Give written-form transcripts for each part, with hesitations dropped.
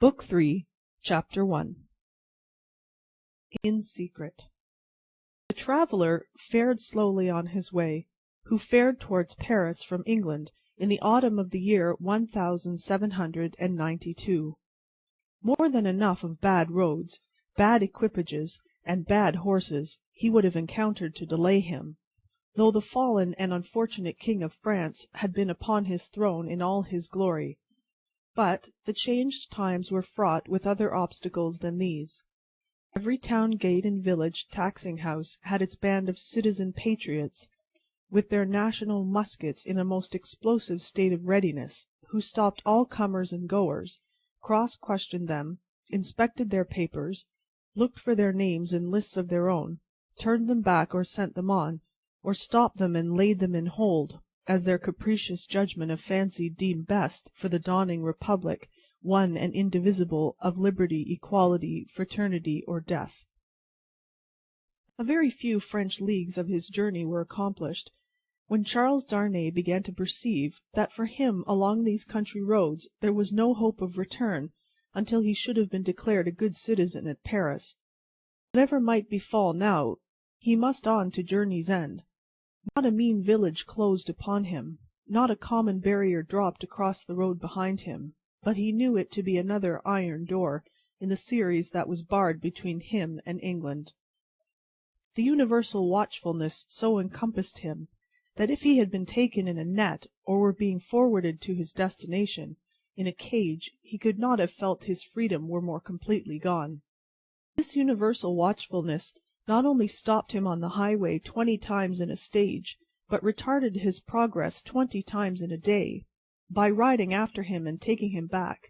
Book 3, Chapter 1. In Secret. The traveller fared slowly on his way, who fared towards Paris from England in the autumn of the year 1792. More than enough of bad roads, bad equipages, and bad horses he would have encountered to delay him, though the fallen and unfortunate King of France had been upon his throne in all his glory. But the changed times were fraught with other obstacles than these. Every town gate and village taxing-house had its band of citizen patriots, with their national muskets in a most explosive state of readiness, who stopped all comers and goers, cross-questioned them, inspected their papers, looked for their names in lists of their own, turned them back or sent them on, or stopped them and laid them in hold, as their capricious judgment of fancy deemed best for the dawning republic, one and indivisible, of liberty, equality, fraternity, or death. A very few French leagues of his journey were accomplished, when Charles Darnay began to perceive that for him along these country roads there was no hope of return until he should have been declared a good citizen at Paris. Whatever might befall now, he must on to journey's end. Not a mean village closed upon him, not a common barrier dropped across the road behind him, but he knew it to be another iron door in the series that was barred between him and England. The universal watchfulness so encompassed him, that if he had been taken in a net, or were being forwarded to his destination in a cage, he could not have felt his freedom were more completely gone. This universal watchfulness not only stopped him on the highway 20 times in a stage, but retarded his progress 20 times in a day, by riding after him and taking him back,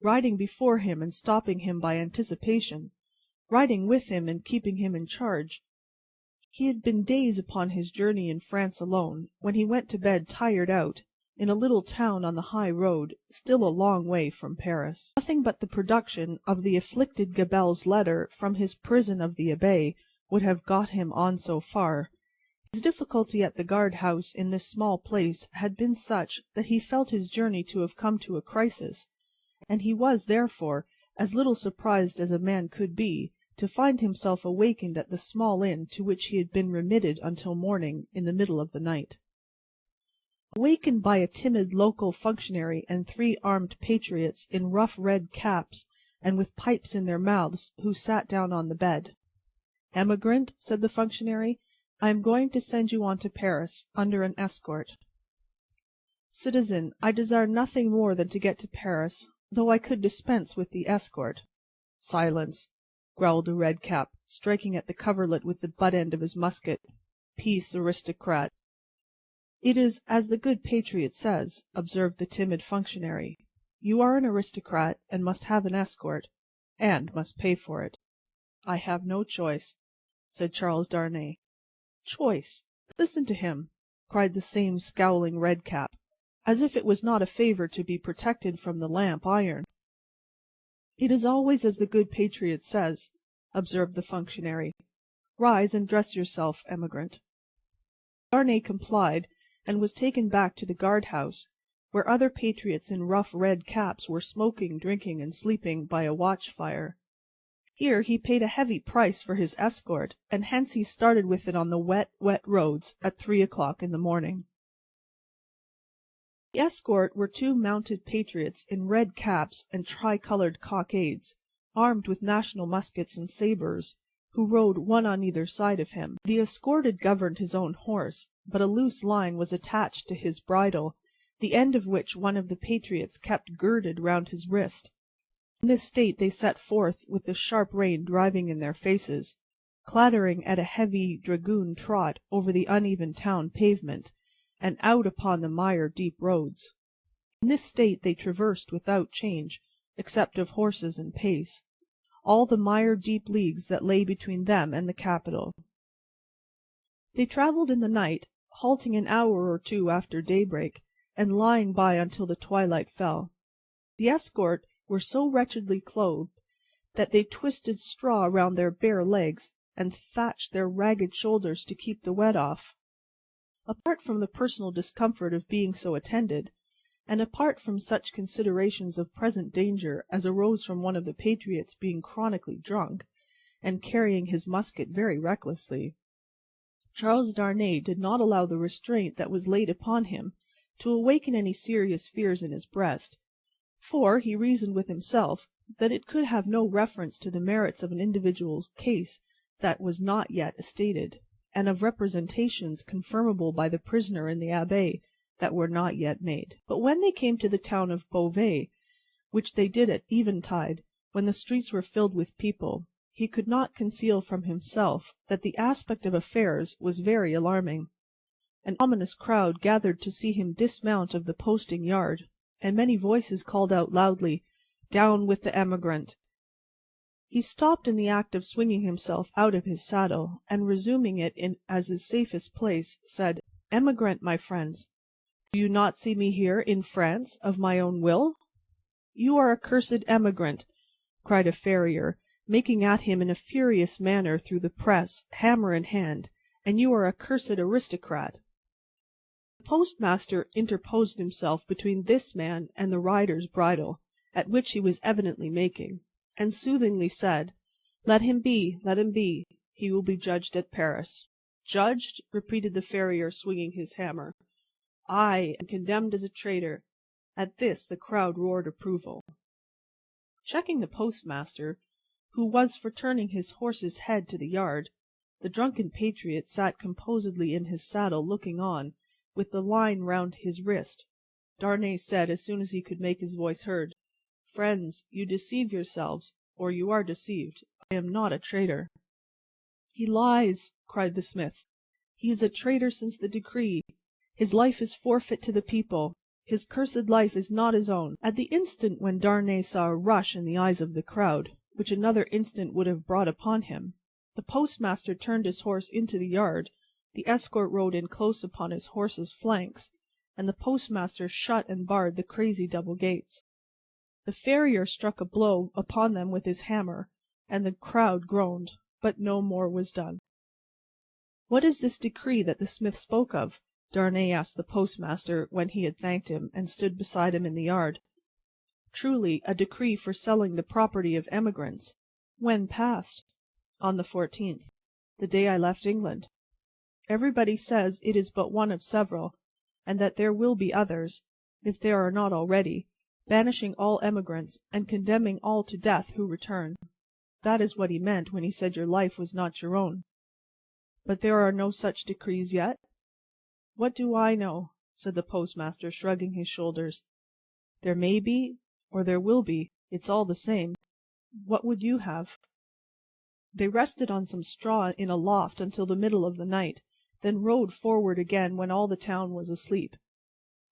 riding before him and stopping him by anticipation, riding with him and keeping him in charge. He had been days upon his journey in France alone, when he went to bed tired out, in a little town on the high road, still a long way from Paris. Nothing but the production of the afflicted Gabelle's letter from his prison of the Abbaye would have got him on so far. His difficulty at the guard-house in this small place had been such that he felt his journey to have come to a crisis, and he was, therefore, as little surprised as a man could be to find himself awakened at the small inn to which he had been remitted until morning in the middle of the night. Awakened by a timid local functionary and 3 armed patriots in rough red caps and with pipes in their mouths, who sat down on the bed. "Emigrant," said the functionary, "I am going to send you on to Paris, under an escort." "Citizen, I desire nothing more than to get to Paris, though I could dispense with the escort." "Silence," growled a red cap, striking at the coverlet with the butt end of his musket. "Peace, aristocrat." "It is as the good patriot says," observed the timid functionary. "You are an aristocrat, and must have an escort, and must pay for it." "I have no choice," said Charles Darnay. "Choice! Listen to him," cried the same scowling red cap, as if it was not a favour to be protected from the lamp iron. "It is always as the good patriot says," observed the functionary. "Rise and dress yourself, emigrant." Darnay complied, and was taken back to the guard-house, where other patriots in rough red caps were smoking, drinking, and sleeping by a watch-fire. Here he paid a heavy price for his escort, and hence he started with it on the wet, wet roads at 3 o'clock in the morning. The escort were 2 mounted patriots in red caps and tricoloured cockades, armed with national muskets and sabres, who rode one on either side of him. The escorted governed his own horse, but a loose line was attached to his bridle, the end of which one of the patriots kept girded round his wrist. In this state they set forth, with the sharp rain driving in their faces, clattering at a heavy dragoon trot over the uneven town pavement, and out upon the mire-deep roads. In this state they traversed without change, except of horses and pace, all the mire-deep leagues that lay between them and the capital. They travelled in the night, halting an hour or 2 after daybreak, and lying by until the twilight fell. The escort were so wretchedly clothed that they twisted straw round their bare legs, and thatched their ragged shoulders to keep the wet off. Apart from the personal discomfort of being so attended, and apart from such considerations of present danger as arose from one of the patriots being chronically drunk, and carrying his musket very recklessly, Charles Darnay did not allow the restraint that was laid upon him to awaken any serious fears in his breast, for he reasoned with himself that it could have no reference to the merits of an individual's case that was not yet stated, and of representations confirmable by the prisoner in the Abbaye that were not yet made. But when they came to the town of Beauvais, which they did at eventide, when the streets were filled with people, he could not conceal from himself that the aspect of affairs was very alarming. An ominous crowd gathered to see him dismount of the posting yard, and many voices called out loudly, "Down with the emigrant!" He stopped in the act of swinging himself out of his saddle, and resuming it as his safest place, said, "Emigrant, my friends, do you not see me here, in France, of my own will?" "You are a cursed emigrant," cried a farrier, making at him in a furious manner through the press, hammer in hand, "and you are a cursed aristocrat." The postmaster interposed himself between this man and the rider's bridle, at which he was evidently making, and soothingly said, "Let him be, let him be. He will be judged at Paris." "Judged?" repeated the farrier, swinging his hammer. "Aye, and condemned as a traitor." At this the crowd roared approval. Checking the postmaster, who was for turning his horse's head to the yard, the drunken patriot sat composedly in his saddle looking on, with the line round his wrist. Darnay said, as soon as he could make his voice heard, "Friends, you deceive yourselves, or you are deceived. I am not a traitor." "He lies!" cried the smith. "He is a traitor since the decree. His life is forfeit to the people. His cursed life is not his own." At the instant when Darnay saw a rush in the eyes of the crowd, which another instant would have brought upon him, the postmaster turned his horse into the yard, the escort rode in close upon his horse's flanks, and the postmaster shut and barred the crazy double gates. The farrier struck a blow upon them with his hammer, and the crowd groaned, but no more was done. "What is this decree that the smith spoke of?" Darnay asked the postmaster, when he had thanked him, and stood beside him in the yard. "Truly, a decree for selling the property of emigrants." "When passed?" "On the 14th, the day I left England. Everybody says it is but one of several, and that there will be others, if there are not already, banishing all emigrants, and condemning all to death who return. That is what he meant when he said your life was not your own." "But there are no such decrees yet?" "What do I know?" said the postmaster, shrugging his shoulders. "There may be, or there will be. It's all the same. What would you have?" They rested on some straw in a loft until the middle of the night, then rode forward again when all the town was asleep.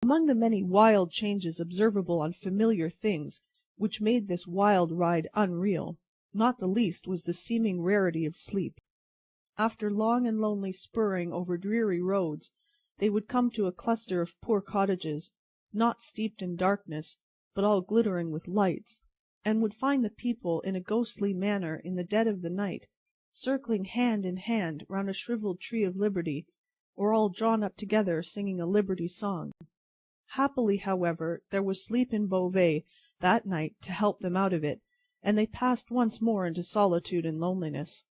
Among the many wild changes observable on familiar things which made this wild ride unreal, not the least was the seeming rarity of sleep. After long and lonely spurring over dreary roads, they would come to a cluster of poor cottages, not steeped in darkness, but all glittering with lights, and would find the people in a ghostly manner in the dead of the night, circling hand in hand round a shrivelled tree of liberty, or all drawn up together singing a liberty song. Happily, however, there was sleep in Beauvais that night to help them out of it, and they passed once more into solitude and loneliness.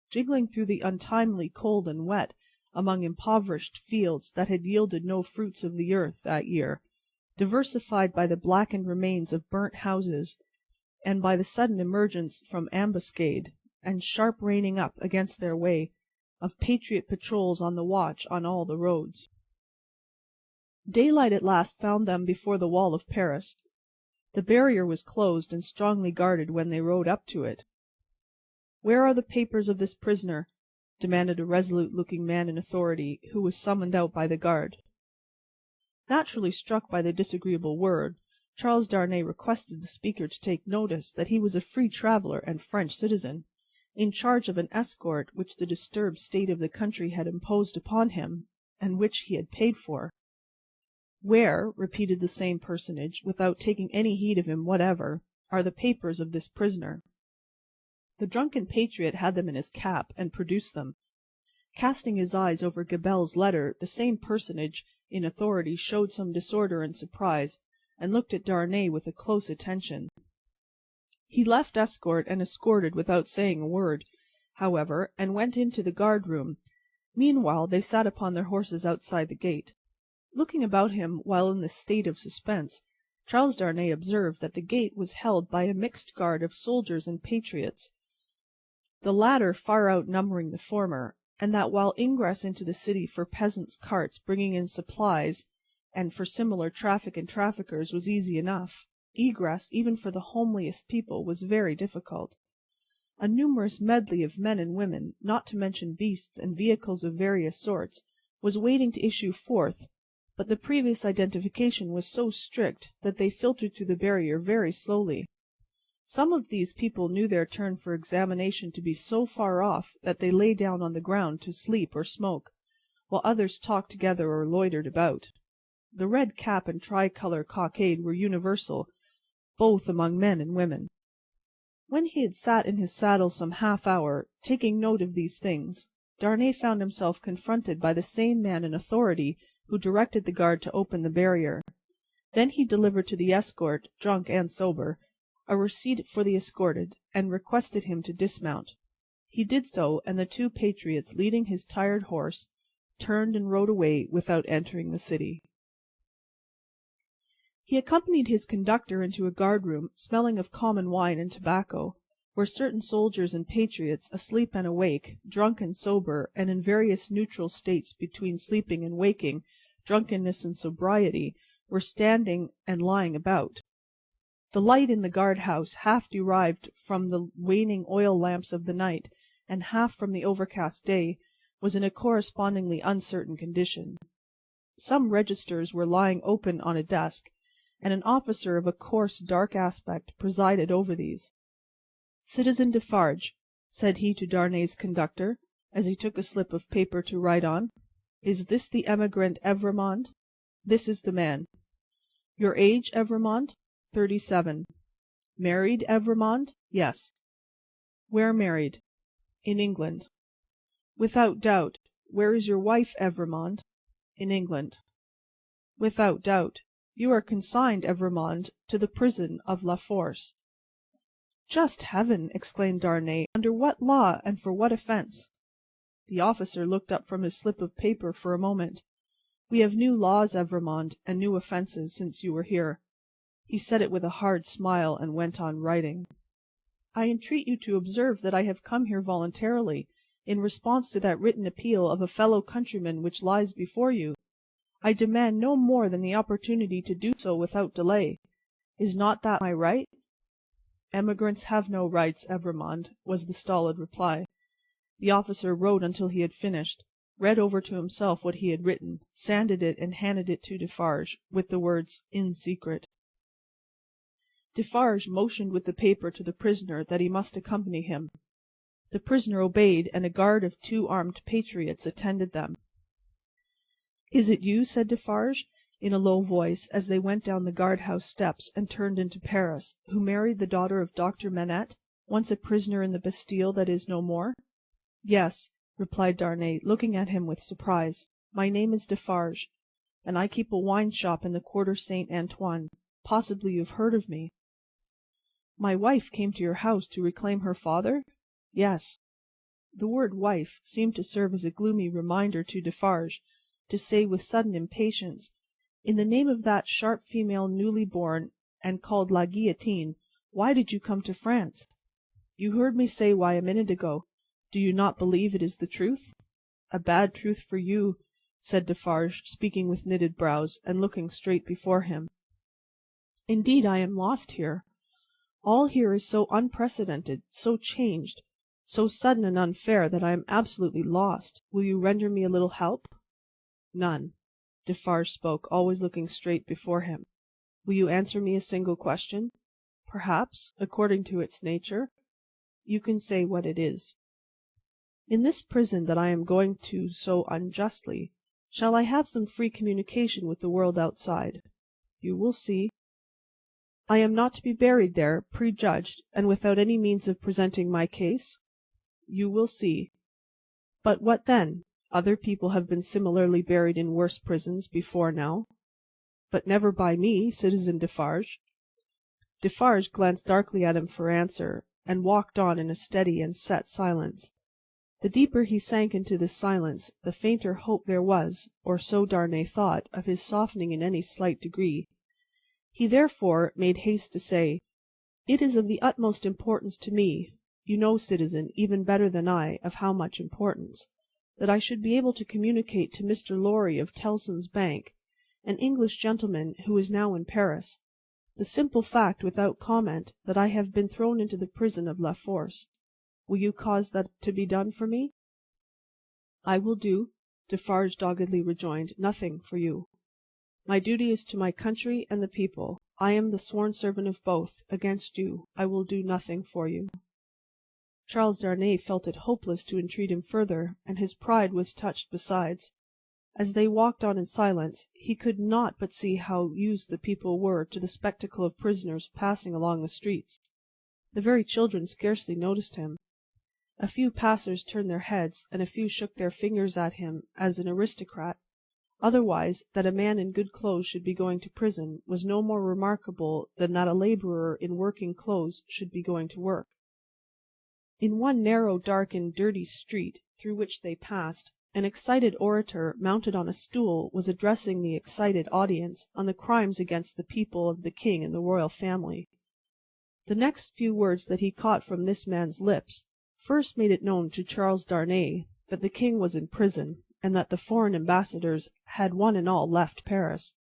Jingling through the untimely cold and wet, among impoverished fields that had yielded no fruits of the earth that year, diversified by the blackened remains of burnt houses, and by the sudden emergence from ambuscade, and sharp reining up against their way, of patriot patrols on the watch on all the roads. Daylight at last found them before the wall of Paris. The barrier was closed and strongly guarded when they rode up to it. "Where are the papers of this prisoner?" demanded a resolute-looking man in authority, who was summoned out by the guard. Naturally struck by the disagreeable word, Charles Darnay requested the speaker to take notice that he was a free traveller and French citizen, in charge of an escort which the disturbed state of the country had imposed upon him, and which he had paid for. "Where," repeated the same personage, without taking any heed of him whatever, "are the papers of this prisoner?" The drunken patriot had them in his cap, and produced them. Casting his eyes over Gabelle's letter, the same personage in authority showed some disorder and surprise, and looked at Darnay with a close attention. He left escort and escorted without saying a word, however, and went into the guard-room. Meanwhile they sat upon their horses outside the gate. Looking about him while in this state of suspense, Charles Darnay observed that the gate was held by a mixed guard of soldiers and patriots, the latter far outnumbering the former, and that while ingress into the city for peasants' carts bringing in supplies, and for similar traffic and traffickers, was easy enough, egress, even for the homeliest people, was very difficult. A numerous medley of men and women, not to mention beasts and vehicles of various sorts, was waiting to issue forth, but the previous identification was so strict that they filtered through the barrier very slowly. Some of these people knew their turn for examination to be so far off that they lay down on the ground to sleep or smoke, while others talked together or loitered about. The red cap and tricolour cockade were universal, both among men and women. When he had sat in his saddle some half-hour, taking note of these things, Darnay found himself confronted by the same man in authority who directed the guard to open the barrier. Then he delivered to the escort, drunk and sober, a receipt for the escorted, and requested him to dismount. He did so, and the two patriots, leading his tired horse, turned and rode away without entering the city. He accompanied his conductor into a guard-room, smelling of common wine and tobacco, where certain soldiers and patriots, asleep and awake, drunk and sober, and in various neutral states between sleeping and waking, drunkenness and sobriety, were standing and lying about. The light in the guard-house, half derived from the waning oil lamps of the night, and half from the overcast day, was in a correspondingly uncertain condition. Some registers were lying open on a desk, and an officer of a coarse, dark aspect presided over these. "Citizen Defarge," said he to Darnay's conductor, as he took a slip of paper to write on, "is this the emigrant Evrémonde? This is the man. Your age, Evrémonde?" 37. Married, Evrémonde? Yes. Where married? In England. Without doubt. Where is your wife, Evrémonde? In England. Without doubt. You are consigned, Evrémonde, to the prison of La Force. Just heaven! exclaimed Darnay. Under what law, and for what offence? The officer looked up from his slip of paper for a moment. We have new laws, Evrémonde, and new offences, since you were here. He said it with a hard smile, and went on writing. I entreat you to observe that I have come here voluntarily, in response to that written appeal of a fellow countryman which lies before you. I demand no more than the opportunity to do so without delay. Is not that my right? Emigrants have no rights, Evrémonde, was the stolid reply. The officer wrote until he had finished, read over to himself what he had written, sanded it, and handed it to Defarge, with the words, "In secret." Defarge motioned with the paper to the prisoner that he must accompany him. The prisoner obeyed, and a guard of 2 armed patriots attended them. "Is it you," said Defarge, in a low voice, as they went down the guard-house steps and turned into Paris, "who married the daughter of Dr. Manette, once a prisoner in the Bastille that is no more?" "Yes," replied Darnay, looking at him with surprise. "My name is Defarge, and I keep a wine-shop in the Quarter Saint Antoine. Possibly you have heard of me." "My wife came to your house to reclaim her father?" "Yes." The word wife seemed to serve as a gloomy reminder to Defarge, to say with sudden impatience, "In the name of that sharp female newly born, and called La Guillotine, why did you come to France? You heard me say why a minute ago. Do you not believe it is the truth?" "A bad truth for you," said Defarge, speaking with knitted brows, and looking straight before him. "Indeed, I am lost here. All here is so unprecedented, so changed, so sudden and unfair, that I am absolutely lost. Will you render me a little help?" "None." Defarge spoke, always looking straight before him. "Will you answer me a single question?" "Perhaps, according to its nature." "You can say what it is." "In this prison that I am going to so unjustly, shall I have some free communication with the world outside?" "You will see." "I am not to be buried there, prejudged, and without any means of presenting my case?" "You will see." "But what then? Other people have been similarly buried in worse prisons before now. But never by me, citizen Defarge. Defarge glanced darkly at him for answer, and walked on in a steady and set silence. The deeper he sank into this silence, the fainter hope there was, or so Darnay thought, of his softening in any slight degree. He therefore made haste to say, "It is of the utmost importance to me, you know, citizen, even better than I, of how much importance, that I should be able to communicate to Mr. Lorry of Tellson's Bank, an English gentleman who is now in Paris, the simple fact without comment that I have been thrown into the prison of La Force. Will you cause that to be done for me?" "I will do," Defarge doggedly rejoined, "nothing for you. My duty is to my country and the people. I am the sworn servant of both. Against you, I will do nothing for you." Charles Darnay felt it hopeless to entreat him further, and his pride was touched besides. As they walked on in silence, he could not but see how used the people were to the spectacle of prisoners passing along the streets. The very children scarcely noticed him. A few passers turned their heads, and a few shook their fingers at him as an aristocrat. Otherwise, that a man in good clothes should be going to prison was no more remarkable than that a labourer in working clothes should be going to work. In one narrow, dark, and dirty street through which they passed, an excited orator, mounted on a stool, was addressing the excited audience on the crimes against the people of the king and the royal family. The next few words that he caught from this man's lips first made it known to Charles Darnay that the king was in prison, and that the foreign ambassadors had one and all left Paris.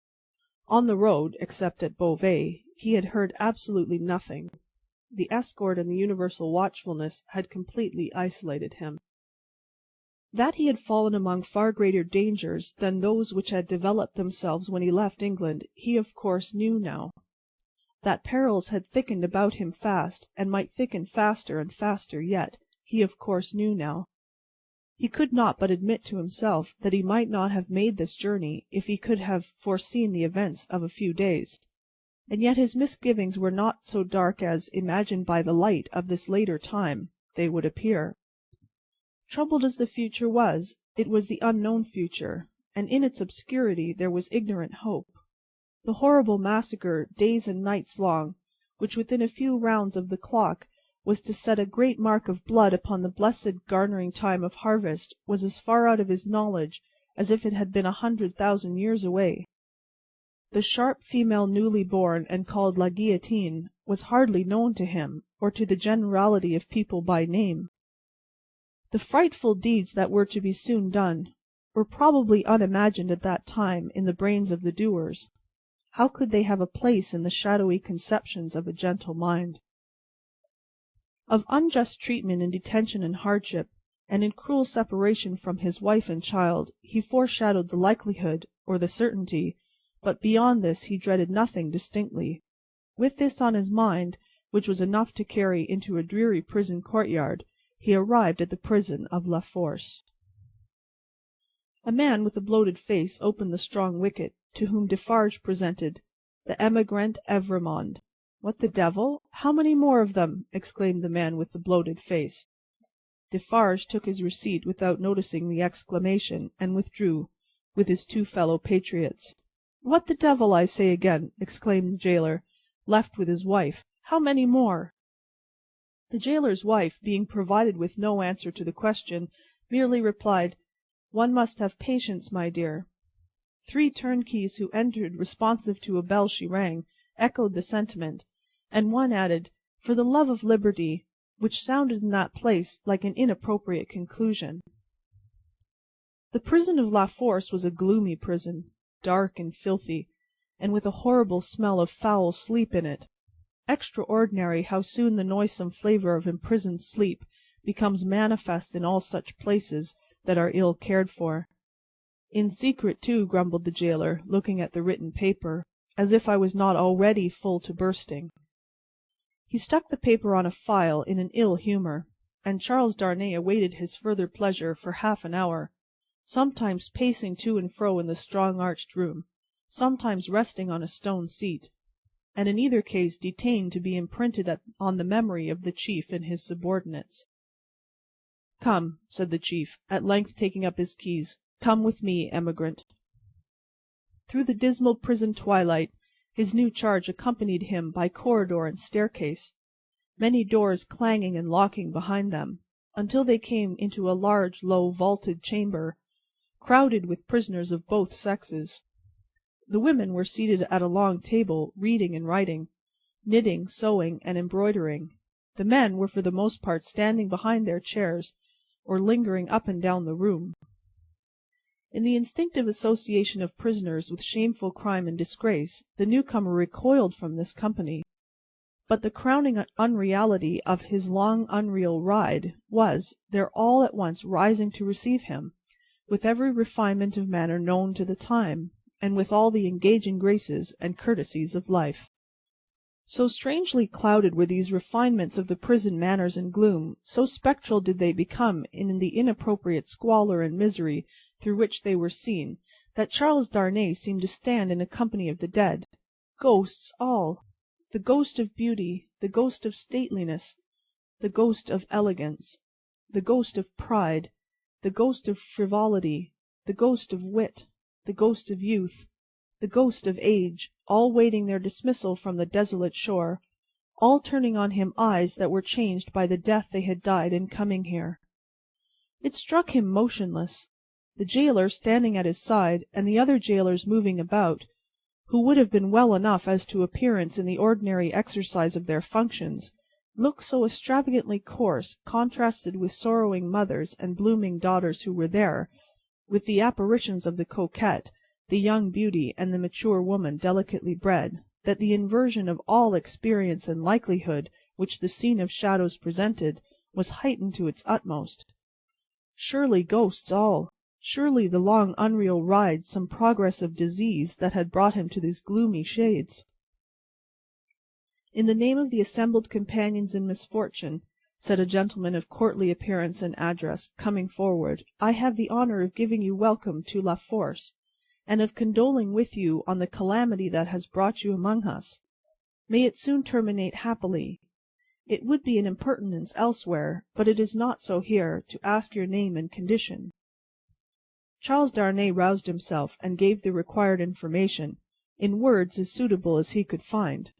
On the road, except at Beauvais, he had heard absolutely nothing. The escort and the universal watchfulness had completely isolated him. That he had fallen among far greater dangers than those which had developed themselves when he left England, he of course knew now. That perils had thickened about him fast, and might thicken faster and faster yet, he of course knew now. He could not but admit to himself that he might not have made this journey if he could have foreseen the events of a few days. And yet his misgivings were not so dark as, imagined by the light of this later time, they would appear. Troubled as the future was, it was the unknown future, and in its obscurity there was ignorant hope. The horrible massacre, days and nights long, which within a few rounds of the clock was to set a great mark of blood upon the blessed garnering time of harvest, was as far out of his knowledge as if it had been 100,000 years away. The sharp female newly born and called La Guillotine was hardly known to him, or to the generality of people by name. The frightful deeds that were to be soon done were probably unimagined at that time in the brains of the doers. How could they have a place in the shadowy conceptions of a gentle mind? Of unjust treatment in detention and hardship, and in cruel separation from his wife and child, he foreshadowed the likelihood, or the certainty, but beyond this he dreaded nothing distinctly. With this on his mind, which was enough to carry into a dreary prison courtyard, he arrived at the prison of La Force. A man with a bloated face opened the strong wicket, to whom Defarge presented the Emigrant Evrémonde. "What the devil? How many more of them?" exclaimed the man with the bloated face. Defarge took his receipt without noticing the exclamation, and withdrew, with his two fellow patriots. "What the devil, I say again!" exclaimed the gaoler, left with his wife. "How many more?" The gaoler's wife, being provided with no answer to the question, merely replied, "One must have patience, my dear." 3 turnkeys who entered responsive to a bell she rang, echoed the sentiment, and one added, "For the love of liberty," which sounded in that place like an inappropriate conclusion. The prison of La Force was a gloomy prison, dark and filthy, and with a horrible smell of foul sleep in it. Extraordinary how soon the noisome flavour of imprisoned sleep becomes manifest in all such places that are ill cared for. "In secret, too," grumbled the gaoler, looking at the written paper, "as if I was not already full to bursting." He stuck the paper on a file in an ill humour, and Charles Darnay awaited his further pleasure for half an hour, sometimes pacing to and fro in the strong arched room, sometimes resting on a stone seat, and in either case detained to be imprinted on the memory of the chief and his subordinates. "Come," said the chief, at length taking up his keys. "Come with me, emigrant." Through the dismal prison twilight his new charge accompanied him by corridor and staircase, many doors clanging and locking behind them, until they came into a large, low, vaulted chamber, crowded with prisoners of both sexes. The women were seated at a long table, reading and writing, knitting, sewing, and embroidering. The men were for the most part standing behind their chairs, or lingering up and down the room. In the instinctive association of prisoners with shameful crime and disgrace, the newcomer recoiled from this company. But the crowning unreality of his long unreal ride was, their all at once rising to receive him, with every refinement of manner known to the time, and with all the engaging graces and courtesies of life. So strangely clouded were these refinements of the prison manners and gloom, so spectral did they become in the inappropriate squalor and misery through which they were seen, that Charles Darnay seemed to stand in a company of the dead. Ghosts all! The ghost of beauty, the ghost of stateliness, the ghost of elegance, the ghost of pride, the ghost of frivolity, the ghost of wit, the ghost of youth, the ghost of age, all waiting their dismissal from the desolate shore, all turning on him eyes that were changed by the death they had died in coming here. It struck him motionless. The jailer standing at his side, and the other jailers moving about, who would have been well enough as to appearance in the ordinary exercise of their functions, looked so extravagantly coarse, contrasted with sorrowing mothers and blooming daughters who were there, with the apparitions of the coquette, the young beauty, and the mature woman delicately bred, that the inversion of all experience and likelihood which the scene of shadows presented was heightened to its utmost. Surely ghosts all! Surely the long unreal ride some progress of disease that had brought him to these gloomy shades. "In the name of the assembled companions in misfortune," said a gentleman of courtly appearance and address, coming forward, "I have the honour of giving you welcome to La Force, and of condoling with you on the calamity that has brought you among us. May it soon terminate happily. It would be an impertinence elsewhere, but it is not so here, to ask your name and condition." Charles Darnay roused himself, and gave the required information, in words as suitable as he could find.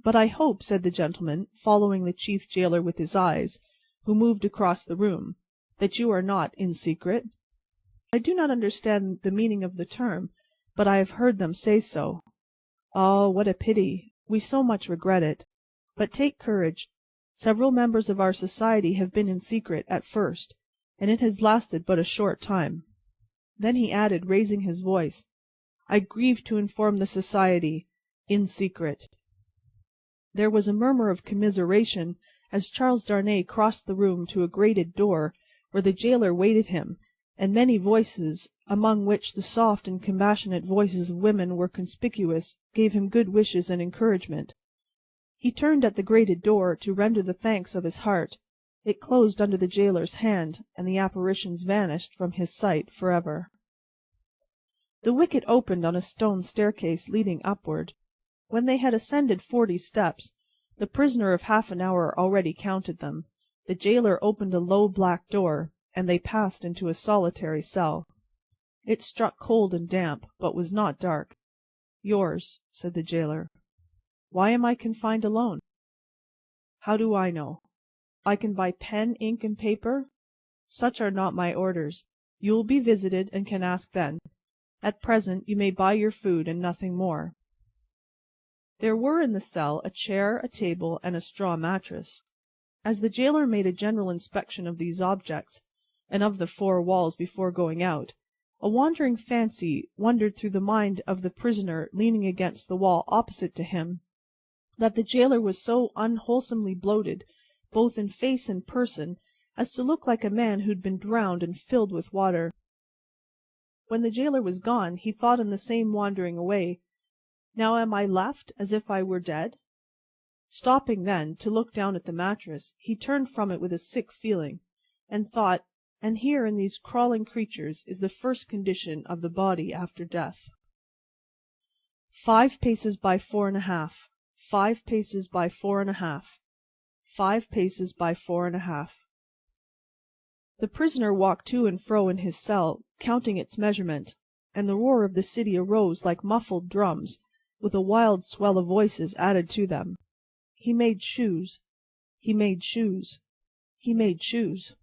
"But I hope," said the gentleman, following the chief jailer with his eyes, who moved across the room, "that you are not in secret?" "I do not understand the meaning of the term, but I have heard them say so." "Ah, what a pity! We so much regret it. But take courage. Several members of our society have been in secret at first, and it has lasted but a short time." Then he added, raising his voice, "I grieve to inform the society, in secret." There was a murmur of commiseration as Charles Darnay crossed the room to a grated door, where the jailer waited him, and many voices, among which the soft and compassionate voices of women were conspicuous, gave him good wishes and encouragement. He turned at the grated door to render the thanks of his heart. It closed under the jailer's hand, and the apparitions vanished from his sight for ever. The wicket opened on a stone staircase leading upward. When they had ascended 40 steps, the prisoner of half an hour already counted them, the jailer opened a low black door, and they passed into a solitary cell. It struck cold and damp, but was not dark. "Yours," said the jailer. "Why am I confined alone?" "How do I know? I can buy pen, ink, and paper? Such are not my orders. You will be visited, and can ask then. At present you may buy your food, and nothing more." There were in the cell a chair, a table, and a straw mattress. As the jailer made a general inspection of these objects, and of the 4 walls before going out, a wandering fancy wandered through the mind of the prisoner leaning against the wall opposite to him, that the jailer was so unwholesomely bloated, both in face and person, as to look like a man who'd been drowned and filled with water. When the jailer was gone, he thought in the same wandering way, "Now am I left as if I were dead?" Stopping then to look down at the mattress, he turned from it with a sick feeling, and thought, and here in these crawling creatures is the first condition of the body after death. 5 paces by 4½ 5 paces by 4½, 5 paces by 4½. The prisoner walked to and fro in his cell, counting its measurement, and the roar of the city arose like muffled drums, with a wild swell of voices added to them. He made shoes. He made shoes. He made shoes.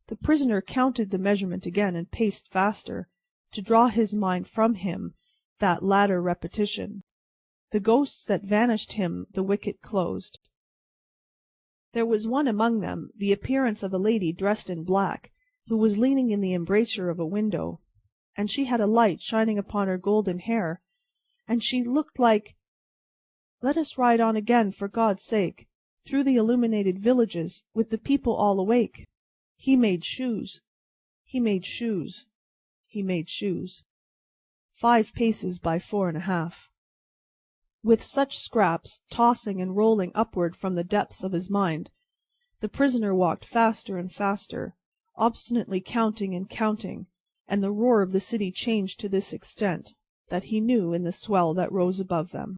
The prisoner counted the measurement again and paced faster, to draw his mind from him that latter repetition. The ghosts that vanished him the wicket closed. There was one among them, the appearance of a lady dressed in black, who was leaning in the embrasure of a window, and she had a light shining upon her golden hair, and she looked like— Let us ride on again, for God's sake, through the illuminated villages, with the people all awake. He made shoes. He made shoes. He made shoes. 5 paces by 4.5. With such scraps tossing and rolling upward from the depths of his mind, the prisoner walked faster and faster, obstinately counting and counting, and the roar of the city changed to this extent, that he knew in the swell that rose above them.